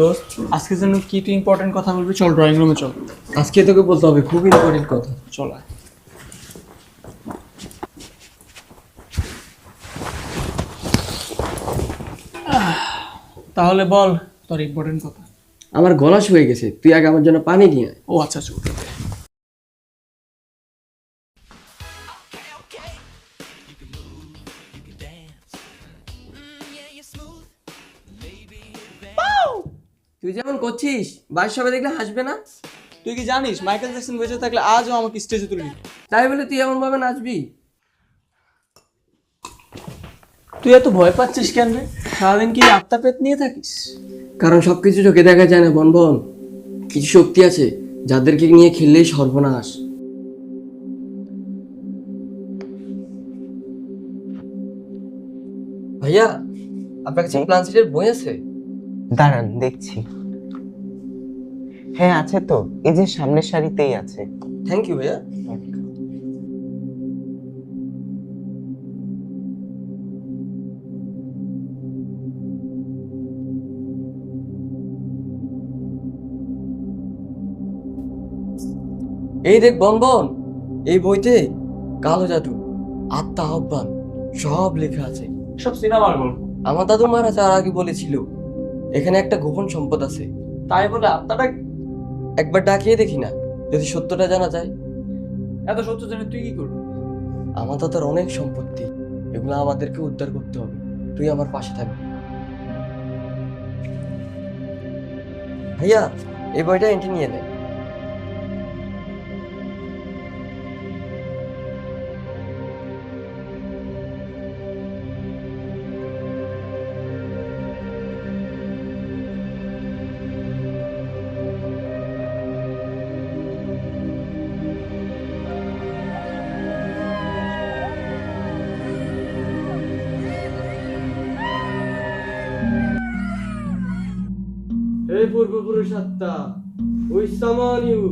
দোস্ত, আজকের জন্য কি তুই ইম্পর্টেন্ট কথা বলবি? চল ড্রয়িং রুমে চল। আজকে তোকে বলতে হবে খুব ইম্পর্টেন্ট কথা। চল আয়। তাহলে বল তোর ইম্পর্টেন্ট কথা। আমার গলা শুয়ে গেছে, তুই আগে আমার জন্য পানি নিয়ে আয়। ও আচ্ছা চল। তুই যেমন করছিস বাড়ির সবাই দেখলে হাসবে না? তুই কি জানিস মাইকেল জ্যাকসন বেঁচে থাকলে আজও আমাকে স্টেজে তুলে নিত? তাই বলে তুই এমন ভাবে নাচবি? তুই এত ভয় পাচ্ছিস কেন রে? সারাদিন কি আত্মা পেট নিয়ে থাকিস? কারণ সবকিছু চোখে দেখা যায় না বনবন। কিছু শক্তি আছে যাদেরকে নিয়ে খেললেই সর্বনাশ। ভাইয়া, আপনার কাছে প্লান্সিটের বই আছে? দাঁড়ান দেখছি। হ্যাঁ আছে তো, এই যে সামনের সারিতেই আছে। থ্যাংক ইউ ভাইয়া। এই দেখ বনবন, এই বইতে কালো জাদু, আত্মা আহ্বান সব লেখা আছে। সব সিনেমার গল্প। আমার দাদু মারা যাওয়ার আগে বলেছিল এখানে একটা গোপন সম্পদ আছে। তাই বলে আত্মাটা একবার ডাকিয়ে দেখি না, যদি সত্যটা জানা যায়। এত সত্য জেনে তুই কি করবি? আমার দাদার অনেক সম্পত্তি, এগুলো আমাদেরকে উদ্ধার করতে হবে। তুই আমার পাশে থাকবি। ভাইয়া, এই বইটা এন্ট্রি নিয়ে নে। হে পূর্বপুরুষ আত্মা, উই সামান ইউ।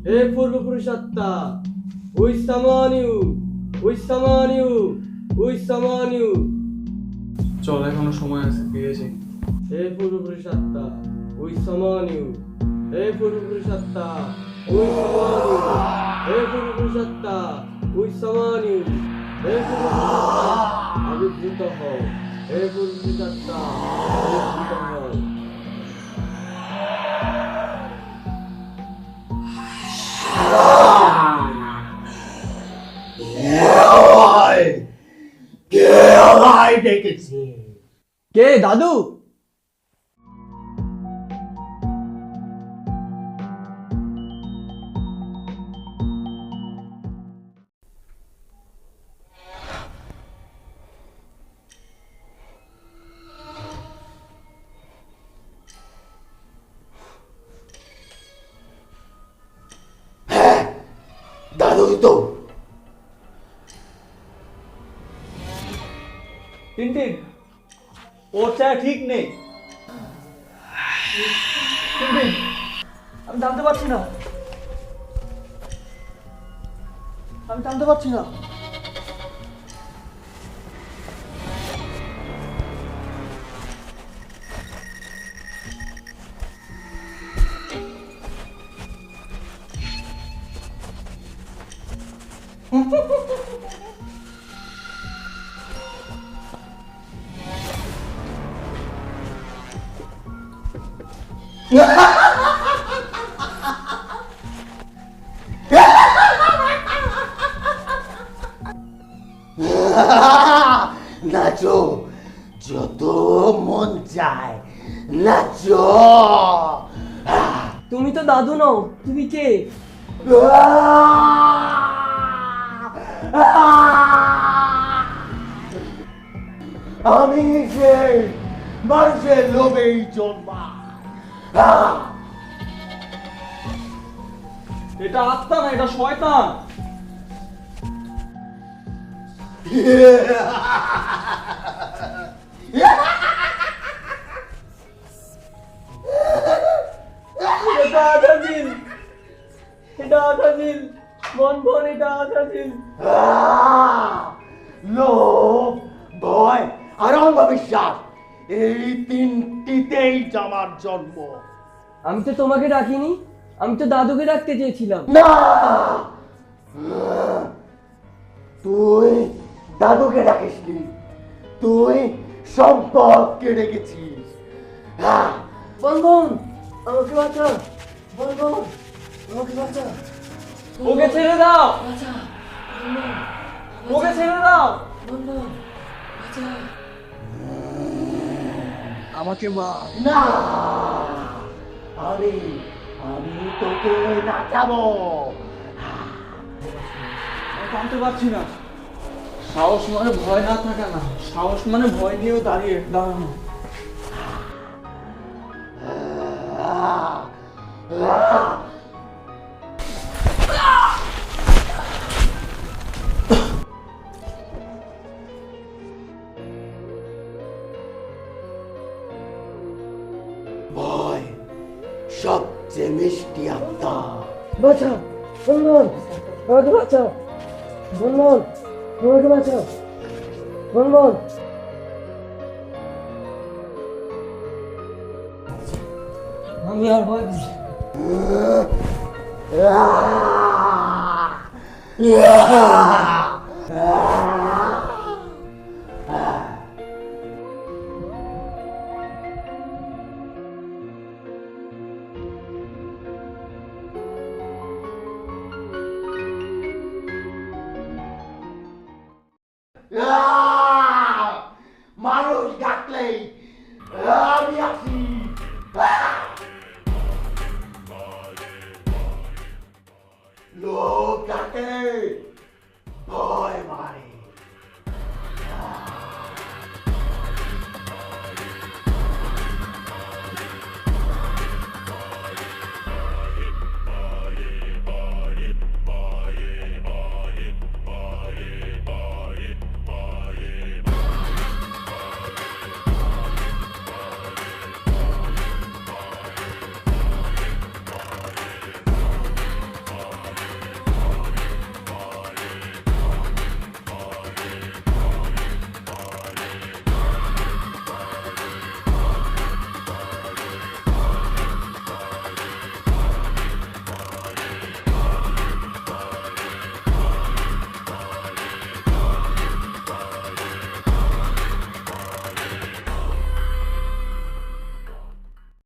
হে পূর্বপুরুষ আত্মা, উই সামান ইউ, উই সামান ইউ, উই সামান ইউ। চল, এখনো সময় আছে, ফিরে যাই। হে পূর্বপুরুষ আত্মা, উই সামান ইউ। হে পূর্বপুরুষ আত্মা, উই সামান ইউ। হে পূর্বপুরুষ আত্মা, উই সামান ইউ। হে পূর্বপুরুষ আত্মা, আবির্ভূত হও। হে পূর্বপুরুষ আত্মা, আবির্ভূত হও। কে দাদু? দাদুই তো। টিনটিন, ওর চা ঠিক নেই। টিনটিন, আমি জানতে পারছি না, আমি জানতে পারছি না। নাচো, যত মন চায় নাচো। তুমি তো দাদু নও, তুমি কে? আমি যে মানুষের লোভেই জন্মায়। এটা আত্মা না, এটা শয়তান। এটা আজাজিল, এটা আজাজিল, বন বন, এটা আজাজিল। লোভ, ভয় আর অন্ধবিশ্বাস, এই তিনটিতেই আমার জন্ম। আমি তো তোমাকে ডাকিনি, আমি তো দাদুকে ডাকতে চেয়েছিলাম। না, তুই দাদুকে ডাকিসনি, তুই সম্পদকে ডেকেছিস। বন বন, আমাকে বাঁচা, বন বন, আমাকে বাঁচা। ওকে ছেড়ে দাও, ওকে ছেড়ে দাও। আমাকে মা। না, আমি আমি তোকে নাচাবো। জানতে পারছি না। সাহস মানে ভয় না থাকা না, সাহস মানে ভয় নিয়েও দাঁড়ানো। ভয় সবচেয়ে মিষ্টি আত্মা। বাঁচা, বন বন, আমাকে বাঁচা, বন বন, আমাকে বাঁচা, বন বন। আমি আর ভয় পাই না। Ah!